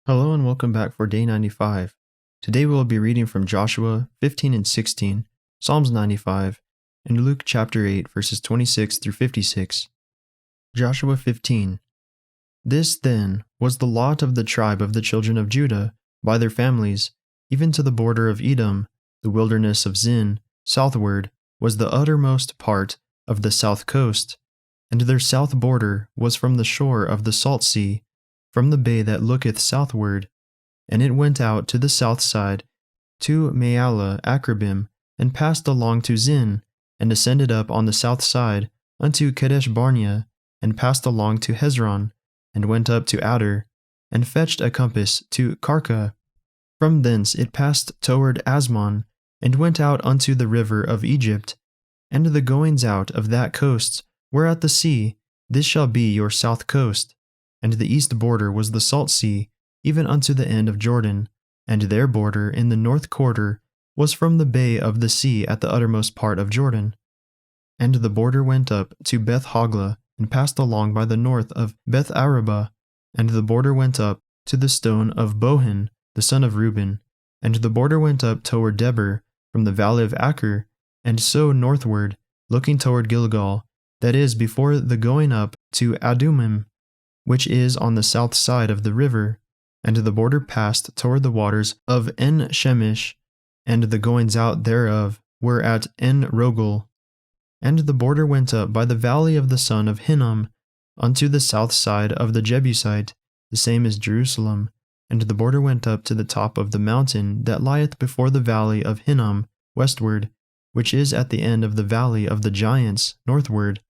Hello and welcome back for day 95. Today we will be reading from Joshua 15 and 16, Psalms 95, and Luke chapter 8 verses 26 through 56. Joshua 15. This then was the lot of the tribe of the children of Judah by their families, even to the border of Edom, the wilderness of Zin, southward was the uttermost part of the south coast, and their south border was from the shore of the salt sea, from the bay that looketh southward, and it went out to the south side, to Maala Akrabim, and passed along to Zin, and ascended up on the south side unto Kadesh Barnea, and passed along to Hezron, and went up to Adar, and fetched a compass to Karka. From thence it passed toward Asmon, and went out unto the river of Egypt, and the goings out of that coast were at the sea. This shall be your south coast. And the east border was the salt sea, even unto the end of Jordan, and their border in the north quarter was from the bay of the sea at the uttermost part of Jordan. And the border went up to Beth Hoglah, and passed along by the north of Beth Arabah, and the border went up to the stone of Bohan, the son of Reuben, and the border went up toward Debir, from the valley of Acher, and so northward, looking toward Gilgal, that is before the going up to Adumim, which is on the south side of the river, and the border passed toward the waters of En-Shemesh, and the goings out thereof were at En-Rogel. And the border went up by the valley of the son of Hinnom, unto the south side of the Jebusite, the same as Jerusalem, and the border went up to the top of the mountain that lieth before the valley of Hinnom, westward, which is at the end of the valley of the giants, northward.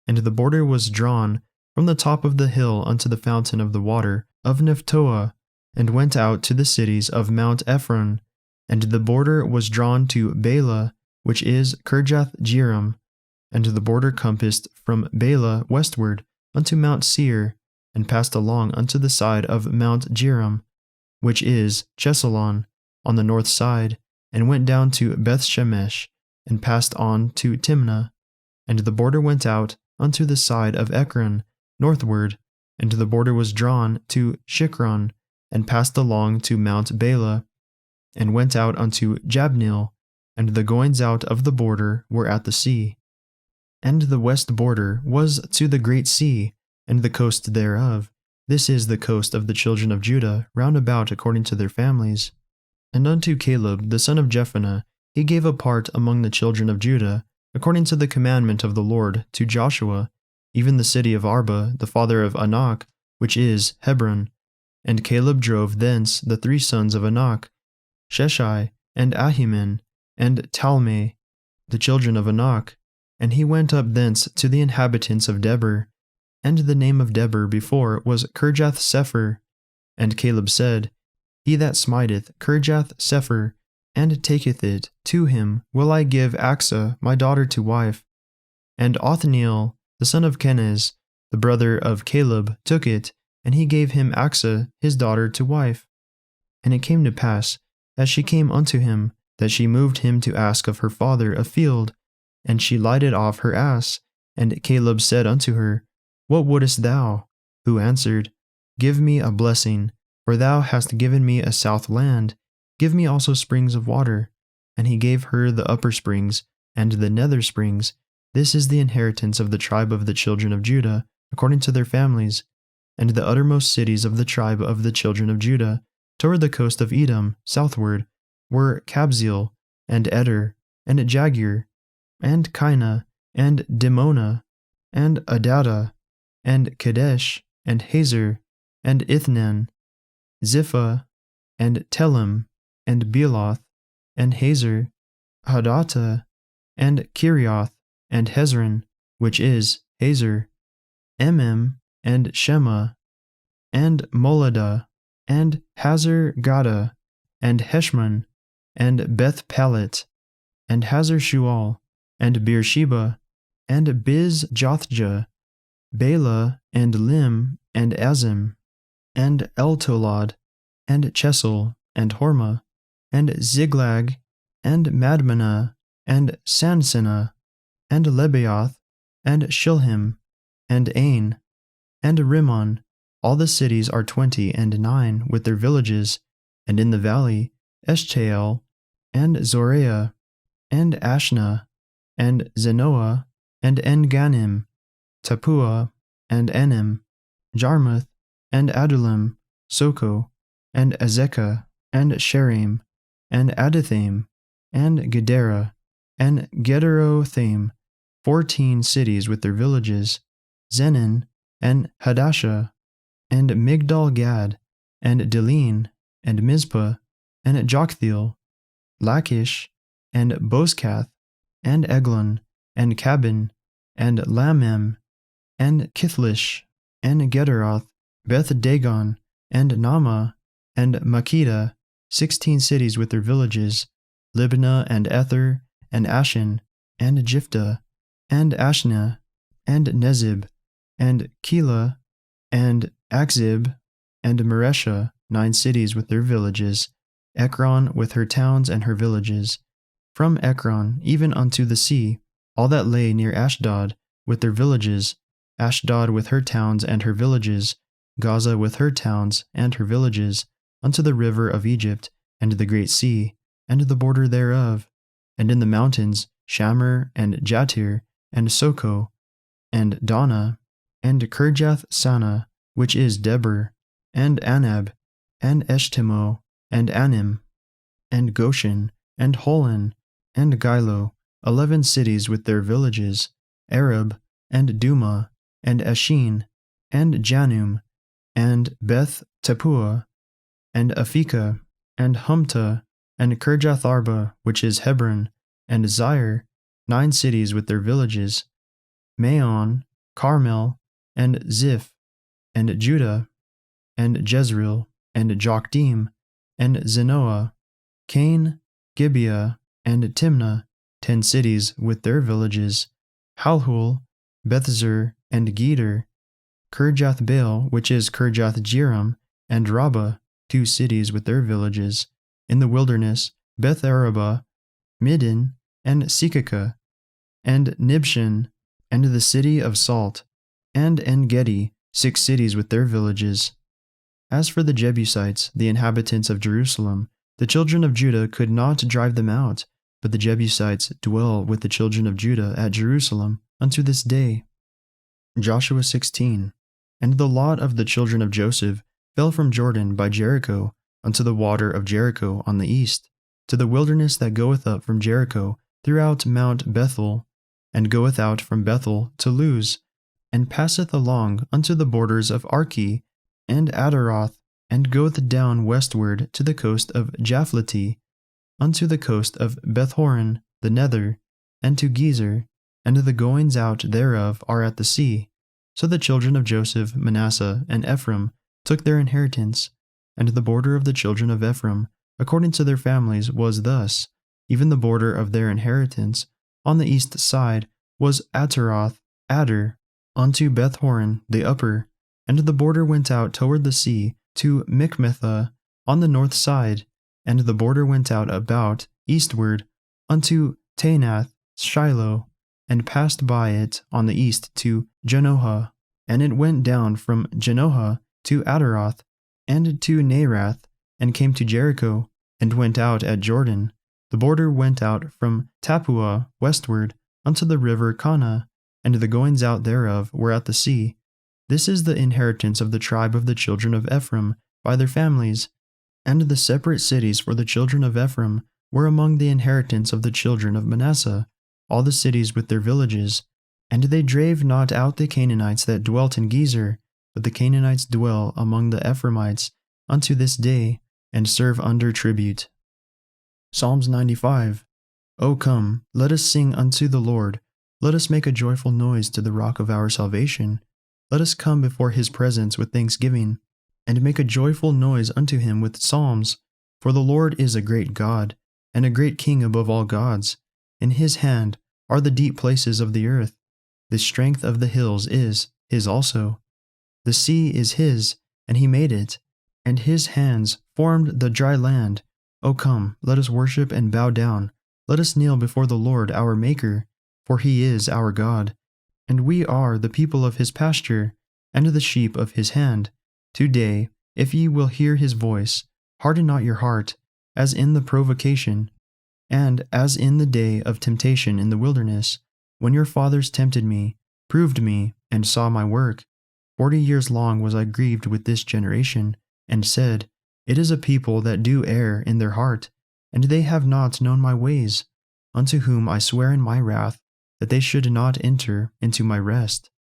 And the border was drawn from the top of the hill unto the fountain of the water of Nephtoah, and went out to the cities of Mount Ephron, and the border was drawn to Bela, which is Kirjath-jearim, and the border compassed from Bela westward unto Mount Seir, and passed along unto the side of Mount Jearim, which is Chesalon, on the north side, and went down to Beth-Shemesh, and passed on to Timnah, and the border went out unto the side of Ekron, northward, and the border was drawn to Shikron, and passed along to Mount Bela, and went out unto Jabneel, and the goings out of the border were at the sea. And the west border was to the great sea, and the coast thereof. This is the coast of the children of Judah, round about according to their families. And unto Caleb the son of Jephunneh he gave a part among the children of Judah, according to the commandment of the Lord to Joshua, even the city of Arba, the father of Anak, which is Hebron. And Caleb drove thence the three sons of Anak, Sheshai, and Ahiman, and Talmai, the children of Anak, and he went up thence to the inhabitants of Debir. And the name of Debir before was Kirjath-sepher. And Caleb said, He that smiteth Kirjath-sepher, and taketh it, to him will I give Achsah my daughter to wife. And Othniel, the son of Kenaz, the brother of Caleb, took it, and he gave him Achsah his daughter to wife. And it came to pass, as she came unto him, that she moved him to ask of her father a field, and she lighted off her ass. And Caleb said unto her, What wouldest thou? Who answered, Give me a blessing, for thou hast given me a south land. Give me also springs of water. And he gave her the upper springs, and the nether springs. This is the inheritance of the tribe of the children of Judah, according to their families. And the uttermost cities of the tribe of the children of Judah, toward the coast of Edom, southward, were Kabzeel, and Eder, and Jagur, and Kinah, and Dimona, and Adadah, and Kadesh, and Hazer, and Ithnan, Ziphah, and Telem, and Bealoth, and Hazer, Hadattah, and Kirioth, and Hezron, which is Hazer, Emem, and Shema, and Moladah, and Hazar-Gadah, and Heshmon, and Beth-Pelet, and Hazar-Shual, and Beersheba, and Biz-Jothjah, Bela, and Lim, and Azim, and Eltolad, and Chesel, and Hormah, and Ziglag, and Madmenah, and Sansannah, and Lebaoth, and Shilhim, and Ain, and Rimmon, All the cities are 29 with their villages, and in the valley, Eshtael, and Zoreah, and Ashna, and Zenoah, and En-Ganim, Tapua, and Enim, Jarmuth, and Adullam, Soko, and Azekah, and Sharim, and Adathaim, and Gedera, and Gederothaim, 14 cities with their villages, Zenin, and Hadashah, and Migdal-Gad, and Deline, and Mizpah, and Joktheel, Lachish, and Bozkath, and Eglon, and Cabin, and Lamem, and Kithlish, and Gederoth, Beth-Dagon, and Nama, and Makkedah, 16 cities with their villages, Libnah, and Ether, and Ashan, and Jiphthah, and Ashna, and Nezib, and Keilah, and Akzib, and Maresha, 9 cities with their villages, Ekron with her towns and her villages, from Ekron even unto the sea, all that lay near Ashdod with their villages, Ashdod with her towns and her villages, Gaza with her towns and her villages, unto the river of Egypt, and the great sea, and the border thereof, and in the mountains Shamir, and Jatir, and Soko, and Donna, and Kirjath-Sana, which is Debir, and Anab, and Eshtemo, and Anim, and Goshen, and Holon, and Gilo, 11 cities with their villages, Arab, and Duma, and Ashin, and Janum, and Beth Tapua, and Aphekah, and Humta, and Kirjath-Arba, which is Hebron, and Zair, 9 cities with their villages, Maon, Carmel, and Ziph, and Judah, and Jezreel, and Jokdeam, and Zenoah, Cain, Gibeah, and Timnah, 10 cities with their villages, Halhul, Bethzer, and Geder, Kirjath-Baal, which is Kirjath-Jearim, and Rabbah, 2 cities with their villages, in the wilderness, Beth-Arabah, Middin, and Sekakah, and Nibshan, and the city of Salt, and En-Gedi, 6 cities with their villages. As for the Jebusites, the inhabitants of Jerusalem, the children of Judah could not drive them out, but the Jebusites dwell with the children of Judah at Jerusalem unto this day. Joshua 16. And the lot of the children of Joseph fell from Jordan by Jericho unto the water of Jericho on the east, to the wilderness that goeth up from Jericho throughout Mount Bethel, and goeth out from Bethel to Luz, and passeth along unto the borders of Archi, and Adaroth, and goeth down westward to the coast of Japhleti, unto the coast of Bethhoron the nether, and to Gezer, and the goings out thereof are at the sea. So the children of Joseph, Manasseh, and Ephraim took their inheritance, and the border of the children of Ephraim, according to their families, was thus: even the border of their inheritance, on the east side, was Ataroth, Adar, unto Bethhoron the upper, and the border went out toward the sea to Michmethah on the north side, and the border went out about eastward unto Taanath Shiloh, and passed by it on the east to Janohah, and it went down from Janohah to Adaroth, and to Narath, and came to Jericho, and went out at Jordan. The border went out from Tapua westward unto the river Kana, and the goings out thereof were at the sea. This is the inheritance of the tribe of the children of Ephraim by their families, and the separate cities for the children of Ephraim were among the inheritance of the children of Manasseh, all the cities with their villages. And they drave not out the Canaanites that dwelt in Gezer, but the Canaanites dwell among the Ephraimites unto this day, and serve under tribute. Psalms 95. O come, let us sing unto the Lord. Let us make a joyful noise to the rock of our salvation. Let us come before his presence with thanksgiving, and make a joyful noise unto him with psalms. For the Lord is a great God, and a great King above all gods. In his hand are the deep places of the earth. The strength of the hills is his also. The sea is his, and he made it, and his hands formed the dry land. O come, let us worship and bow down. Let us kneel before the Lord our Maker, for he is our God, and we are the people of his pasture, and the sheep of his hand. Today, if ye will hear his voice, harden not your heart, as in the provocation, and as in the day of temptation in the wilderness, when your fathers tempted me, proved me, and saw my work. 40 years long was I grieved with this generation, and said, It is a people that do err in their heart, and they have not known my ways, unto whom I swear in my wrath, that they should not enter into my rest.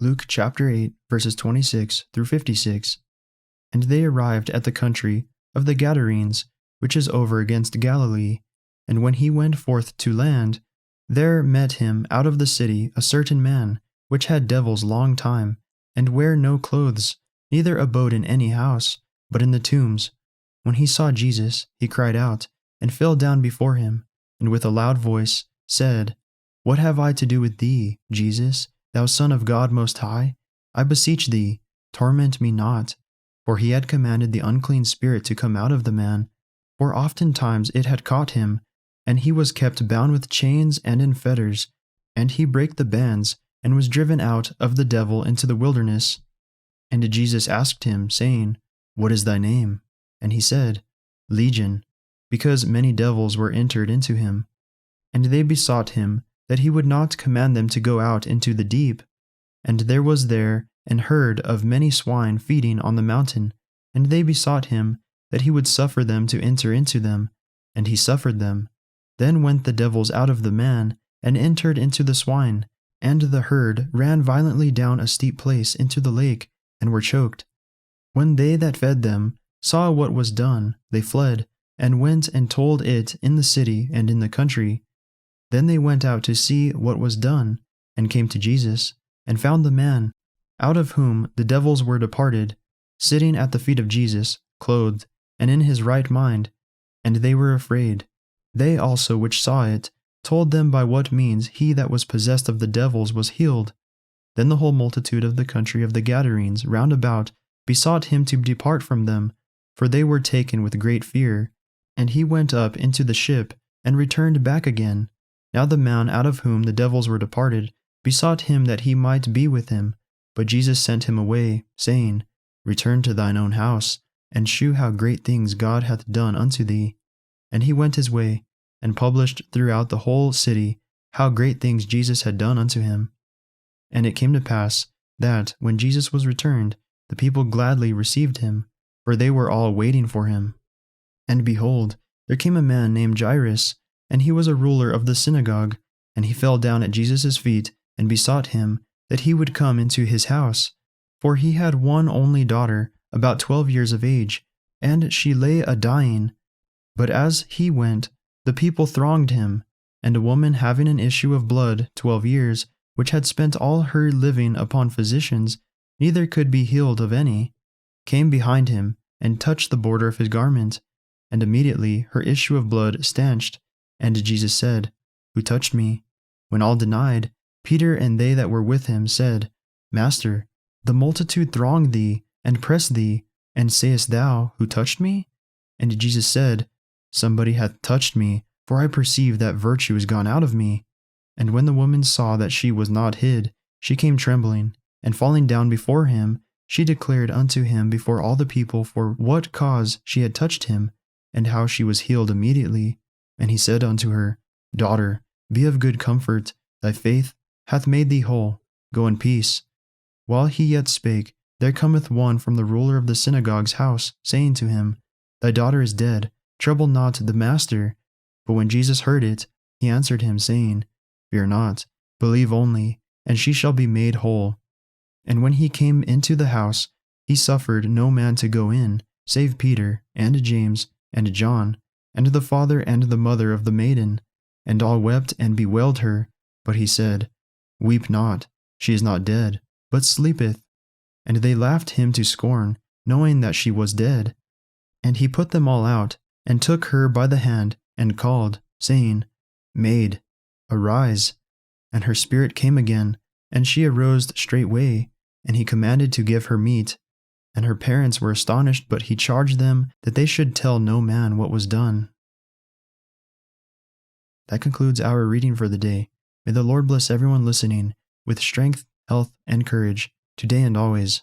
Luke chapter 8, verses 26 through 56. And they arrived at the country of the Gadarenes, which is over against Galilee. And when he went forth to land, there met him out of the city a certain man, which had devils long time, and wear no clothes, neither abode in any house, but in the tombs. When he saw Jesus, he cried out, and fell down before him, and with a loud voice said, What have I to do with thee, Jesus, thou Son of God Most High? I beseech thee, torment me not. For he had commanded the unclean spirit to come out of the man, for oftentimes it had caught him, and he was kept bound with chains and in fetters, and he brake the bands, and was driven out of the devil into the wilderness. And Jesus asked him, saying, What is thy name? And he said, Legion, because many devils were entered into him. And they besought him that he would not command them to go out into the deep. And there was there an herd of many swine feeding on the mountain, and they besought him that he would suffer them to enter into them. And he suffered them. Then went the devils out of the man, and entered into the swine, and the herd ran violently down a steep place into the lake, and were choked. When they that fed them saw what was done, they fled, and went and told it in the city and in the country. Then they went out to see what was done, and came to Jesus, and found the man, out of whom the devils were departed, sitting at the feet of Jesus, clothed, and in his right mind. And they were afraid. They also which saw it told them by what means he that was possessed of the devils was healed. Then the whole multitude of the country of the Gadarenes round about besought him to depart from them, for they were taken with great fear. And he went up into the ship, and returned back again. Now the man out of whom the devils were departed besought him that he might be with him. But Jesus sent him away, saying, Return to thine own house, and shew how great things God hath done unto thee. And he went his way, and published throughout the whole city how great things Jesus had done unto him. And it came to pass that, when Jesus was returned, the people gladly received him, for they were all waiting for him. And behold, there came a man named Jairus, and he was a ruler of the synagogue, and he fell down at Jesus' feet, and besought him that he would come into his house. For he had one only daughter, about 12 years of age, and she lay a-dying. But as he went, the people thronged him, and a woman having an issue of blood 12 years, which had spent all her living upon physicians, neither could be healed of any, came behind him, and touched the border of his garment. And immediately her issue of blood stanched. And Jesus said, Who touched me? When all denied, Peter and they that were with him said, Master, the multitude throng thee, and press thee, and sayest thou, Who touched me? And Jesus said, Somebody hath touched me, for I perceive that virtue is gone out of me. And when the woman saw that she was not hid, she came trembling, and falling down before him, she declared unto him before all the people for what cause she had touched him, and how she was healed immediately. And he said unto her, Daughter, be of good comfort, thy faith hath made thee whole. Go in peace. While he yet spake, there cometh one from the ruler of the synagogue's house, saying to him, Thy daughter is dead, trouble not the master. But when Jesus heard it, he answered him, saying, Fear not, believe only, and she shall be made whole. And when he came into the house, he suffered no man to go in, save Peter, and James, and John, and the father and the mother of the maiden. And all wept and bewailed her. But he said, Weep not, she is not dead, but sleepeth. And they laughed him to scorn, knowing that she was dead. And he put them all out, and took her by the hand, and called, saying, Maid, arise. And her spirit came again, and she arose straightway, and he commanded to give her meat. And her parents were astonished, but he charged them that they should tell no man what was done. That concludes our reading for the day. May the Lord bless everyone listening with strength, health, and courage, today and always.